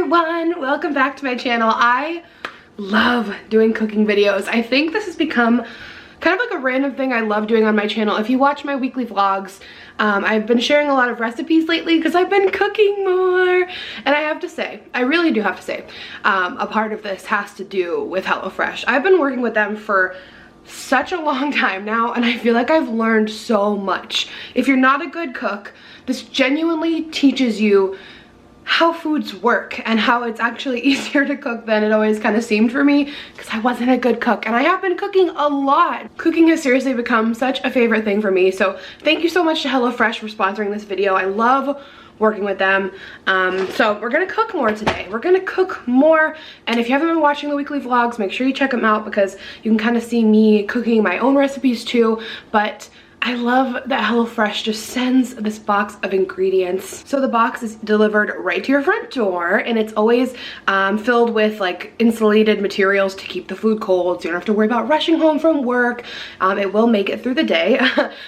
everyone, welcome back to my channel. I love doing cooking videos. I think this has become kind of like a random thing I love doing on my channel. If you watch my weekly vlogs, I've been sharing a lot of recipes lately because I've been cooking more. And I have to say, I really do have to say, a part of this has to do with HelloFresh. I've been working with them for such a long time now, and I feel like I've learned so much. If you're not a good cook, this genuinely teaches you how foods work and how it's actually easier to cook than it always kind of seemed for me, because I wasn't a good cook, and I have been cooking a lot. Cooking has seriously become such a favorite thing for me, so thank you so much to HelloFresh for sponsoring this video. I love working with them. So we're gonna cook more today. We're gonna cook more, and if you haven't been watching the weekly vlogs, make sure you check them out because you can kind of see me cooking my own recipes too. But I love that HelloFresh just sends this box of ingredients. So the box is delivered right to your front door, and it's always filled with like insulated materials to keep the food cold, so you don't have to worry about rushing home from work. It will make it through the day,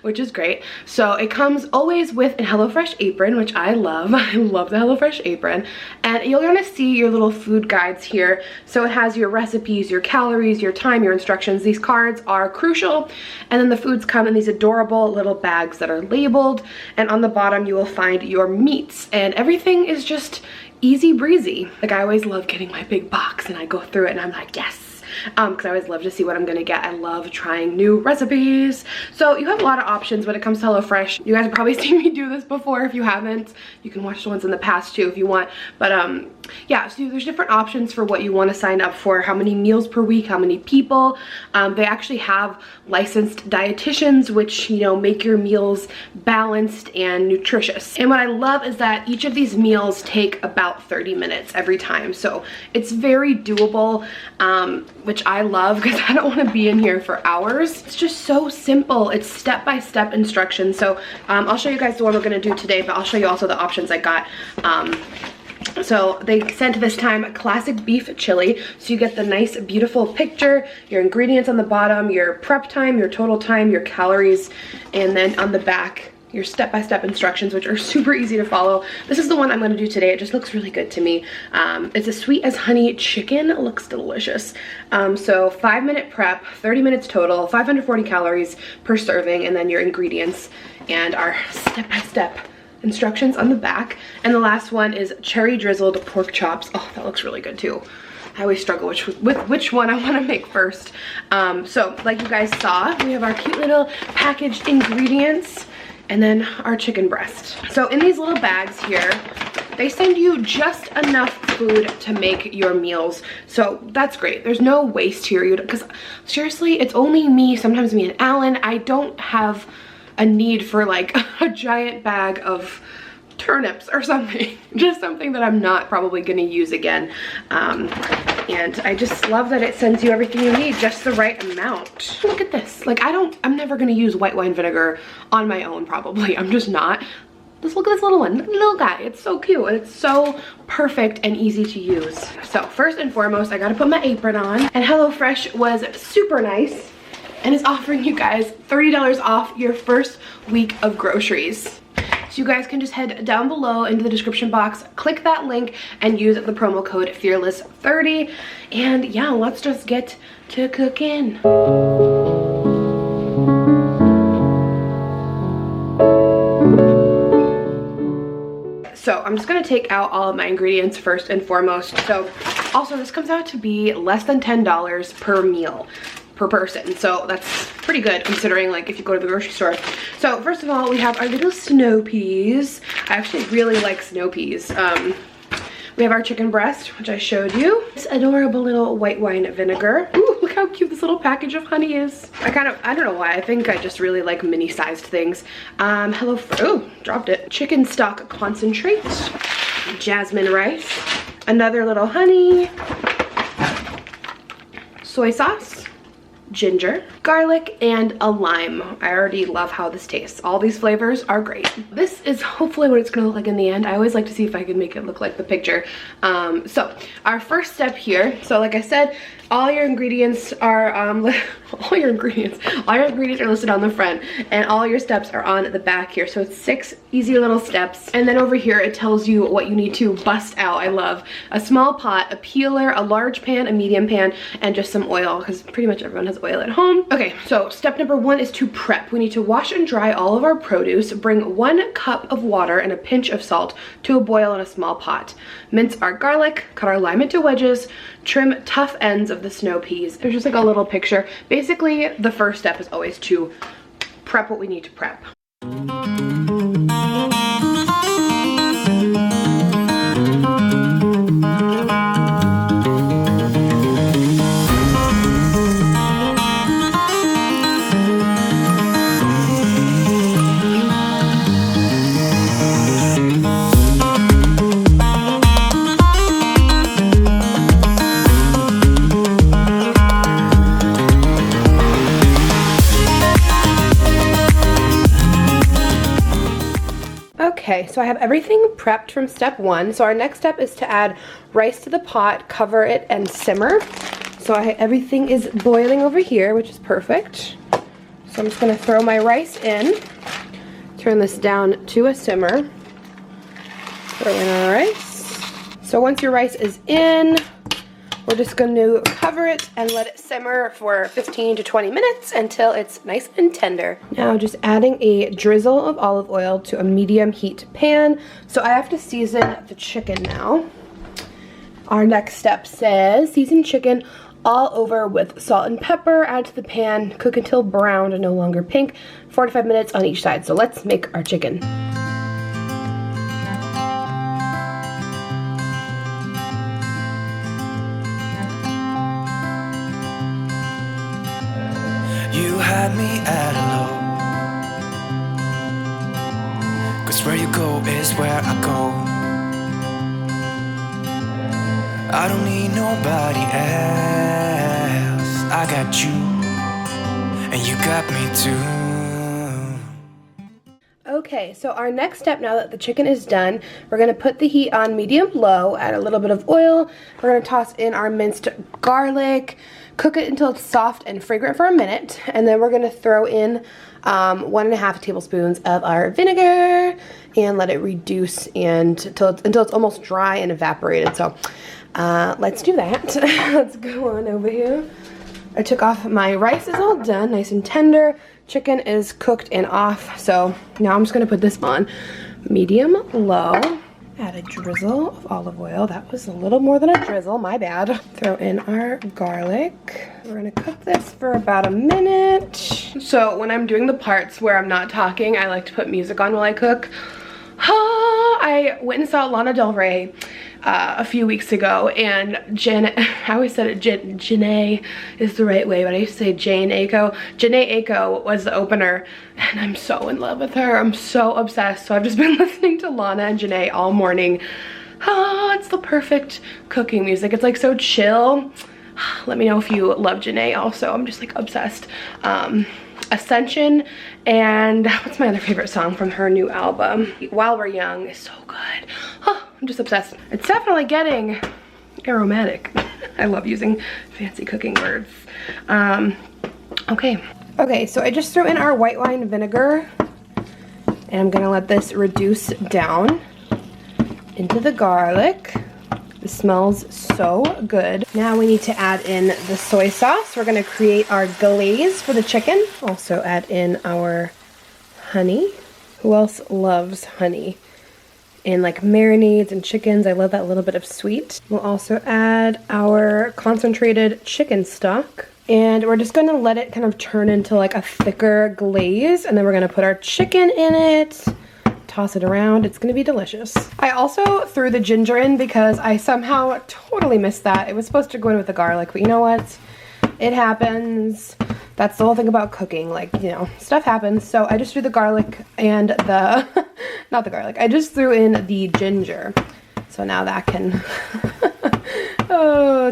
which is great. So it comes always with a HelloFresh apron, which I love. I love the HelloFresh apron. And you're gonna see your little food guides here. So it has your recipes, your calories, your time, your instructions. These cards are crucial. And then the foods come in these adorable little bags that are labeled, and on the bottom you will find your meats, and everything is just easy breezy. Like, I always love getting my big box and I go through it and I'm like, yes, because I always love to see what I'm gonna get. I love trying new recipes. So you have a lot of options when it comes to HelloFresh. You guys have probably seen me do this before. If you haven't, you can watch the ones in the past too if you want. But yeah, so there's different options for what you want to sign up for, how many meals per week, how many people. They actually have licensed dietitians, which, you know, make your meals balanced and nutritious. And what I love is that each of these meals take about 30 minutes every time. So it's very doable, which I love because I don't want to be in here for hours. It's just so simple. It's step-by-step instructions. So I'll show you guys the one we're going to do today, but I'll show you also the options I got. So they sent this time classic beef chili, so you get the nice beautiful picture, your ingredients on the bottom, your prep time, your total time, your calories, and then on the back your step-by-step instructions, which are super easy to follow. This is the one I'm going to do today. It just looks really good to me. It's a sweet as honey chicken. It looks delicious. So 5-minute prep, 30 minutes total, 540 calories per serving, and then your ingredients and our step-by-step instructions on the back. And the last one is cherry drizzled pork chops. Oh, that looks really good too. I always struggle with which one I want to make first. So like you guys saw, we have our cute little packaged ingredients and then our chicken breast. So in these little bags here, they send you just enough food to make your meals. So that's great. There's no waste here, because seriously, it's only me, sometimes me and Alan. I don't have a need for like a giant bag of turnips or something. Just something that I'm not probably gonna use again. And I just love that it sends you everything you need, just the right amount. Look at this. Like, I'm never gonna use white wine vinegar on my own, probably. I'm just not. Just look at this little one, look at the little guy. It's so cute and it's so perfect and easy to use. So first and foremost, I gotta put my apron on, and HelloFresh was super nice and is offering you guys $30 off your first week of groceries. So you guys can just head down below into the description box, click that link, and use the promo code FEARLESS30. And yeah, let's just get to cooking. So I'm just gonna take out all of my ingredients first and foremost. So also, this comes out to be less than $10 per meal per person, so that's pretty good considering, like, if you go to the grocery store. So first of all, we have our little snow peas. I actually really like snow peas. We have our chicken breast, which I showed you. This adorable little white wine vinegar. Ooh, look how cute this little package of honey is. I don't know why, I think I just really like mini sized things. Oh, dropped it. Chicken stock concentrate, jasmine rice, another little honey, soy sauce, ginger, garlic, and a lime. I already love how this tastes. All these flavors are great. This is hopefully what it's gonna look like in the end. I always like to see if I can make it look like the picture. So our first step here, so like I said, all your ingredients are all your ingredients are listed on the front, and all your steps are on the back here. So it's 6 easy little steps, and then over here it tells you what you need to bust out. I love a small pot, a peeler, a large pan, a medium pan, and just some oil, because pretty much everyone has oil at home. Okay, so step number 1 is to prep. We need to wash and dry all of our produce, bring 1 cup of water and a pinch of salt to a boil in a small pot. Mince our garlic, cut our lime into wedges, trim tough ends of the snow peas. There's just like a little picture. Basically, the first step is always to prep what we need to prep. Okay, so I have everything prepped from step 1. So our next step is to add rice to the pot, cover it, and simmer. So everything is boiling over here, which is perfect. So I'm just gonna throw my rice in, turn this down to a simmer, throw in our rice. So once your rice is in, we're just going to cover it and let it simmer for 15 to 20 minutes until it's nice and tender. Now just adding a drizzle of olive oil to a medium heat pan. So I have to season the chicken now. Our next step says season chicken all over with salt and pepper, add to the pan, cook until brown and no longer pink, 45 minutes on each side. So let's make our chicken. You had me at hello, 'cause where you go is where I go. I don't need nobody else. I got you, and you got me too. Okay, so our next step, now that the chicken is done, we're gonna put the heat on medium-low, add a little bit of oil. We're gonna toss in our minced garlic, cook it until it's soft and fragrant for a minute, and then we're gonna throw in 1.5 tablespoons of our vinegar and let it reduce until it's almost dry and evaporated. So let's do that. Let's go on over here. I took off, my rice is all done, nice and tender. Chicken is cooked and off, so now I'm just gonna put this on medium-low. Add a drizzle of olive oil. That was a little more than a drizzle, my bad. Throw in our garlic. We're gonna cook this for about a minute. So when I'm doing the parts where I'm not talking, I like to put music on while I cook. I went and saw Lana Del Rey a few weeks ago, and I always said it, Janae is the right way, but I used to say Jane Aiko. Janae Aiko was the opener, and I'm so in love with her. I'm so obsessed. So I've just been listening to Lana and Janae all morning. It's the perfect cooking music. It's like so chill. Let me know if you love Janae also. I'm just like obsessed. Ascension, and what's my other favorite song from her new album? While We're Young is so good. I'm just obsessed. It's definitely getting aromatic. I love using fancy cooking words. Okay, so I just threw in our white wine vinegar, and I'm gonna let this reduce down into the garlic. It smells so good. Now we need to add in the soy sauce. We're gonna create our glaze for the chicken. Also add in our honey. Who else loves honey? In like marinades and chickens, I love that little bit of sweet. We'll also add our concentrated chicken stock. And we're just gonna let it kind of turn into like a thicker glaze, and then we're gonna put our chicken in it. Toss it around. It's gonna be delicious. I also threw the ginger in because I somehow totally missed that. It was supposed to go in with the garlic, but you know what? It happens. That's the whole thing about cooking, like, you know, stuff happens. So I just threw the garlic and the, not the garlic, I just threw in the ginger. So now that can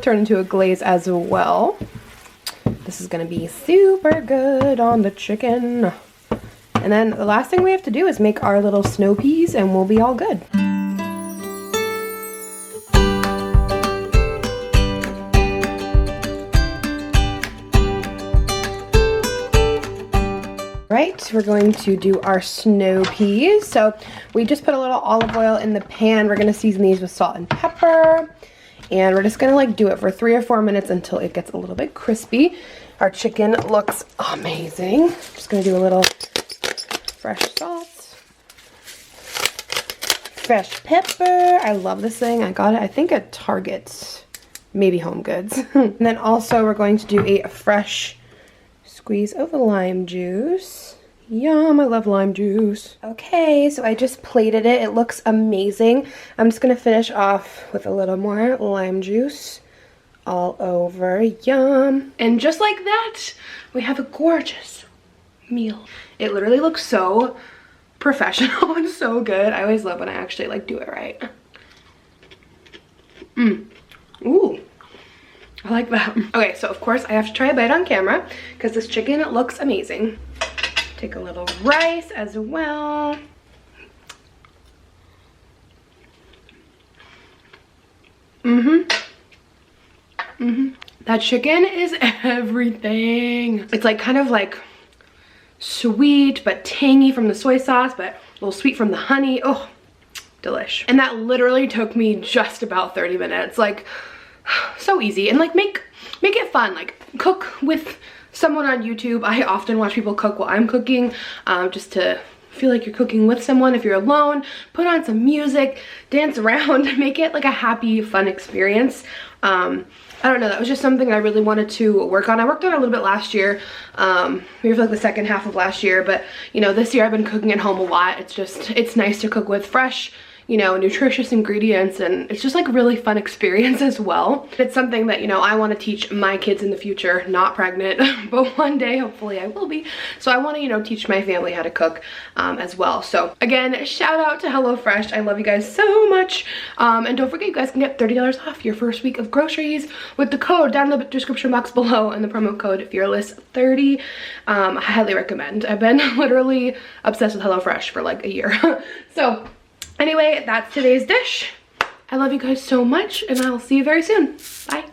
turn into a glaze as well. The this is gonna be super good on the chicken. And then the last thing we have to do is make our little snow peas and we'll be all good. Right, we're going to do our snow peas. So we just put a little olive oil in the pan. We're gonna season these with salt and pepper. And we're just gonna like do it for 3 or 4 minutes until it gets a little bit crispy. Our chicken looks amazing. Just gonna do a little fresh salt. Fresh pepper. I love this thing. I got it, I think at Target, maybe Home Goods. And then also we're going to do a fresh squeeze of lime juice. Yum, I love lime juice. Okay, so I just plated it. It looks amazing. I'm just gonna finish off with a little more lime juice all over. Yum. And just like that, we have a gorgeous meal. It literally looks so professional and so good. I always love when I actually like do it right. Ooh. I like that. Okay, so of course I have to try a bite on camera because this chicken looks amazing. Take a little rice as well. That chicken is everything. It's like kind of like sweet but tangy from the soy sauce, but a little sweet from the honey. Oh, delish. And that literally took me just about 30 minutes. Like, so easy. And like make it fun. Like cook with someone on YouTube. I often watch people cook while I'm cooking, just to feel like you're cooking with someone. If you're alone, put on some music, dance around, make it like a happy, fun experience. I don't know, that was just something I really wanted to work on. I worked on it a little bit last year, maybe for like the second half of last year, but you know, this year I've been cooking at home a lot. It's nice to cook with fresh, you know, nutritious ingredients, and it's just like a really fun experience as well. It's something that, you know, I want to teach my kids in the future, not pregnant, but one day hopefully I will be. So I want to, you know, teach my family how to cook as well. So again, shout out to HelloFresh. I love you guys so much. And don't forget, you guys can get $30 off your first week of groceries with the code down in the description box below and the promo code FEARLESS30. I highly recommend. I've been literally obsessed with HelloFresh for like a year. So anyway, that's today's dish. I love you guys so much, and I'll see you very soon. Bye.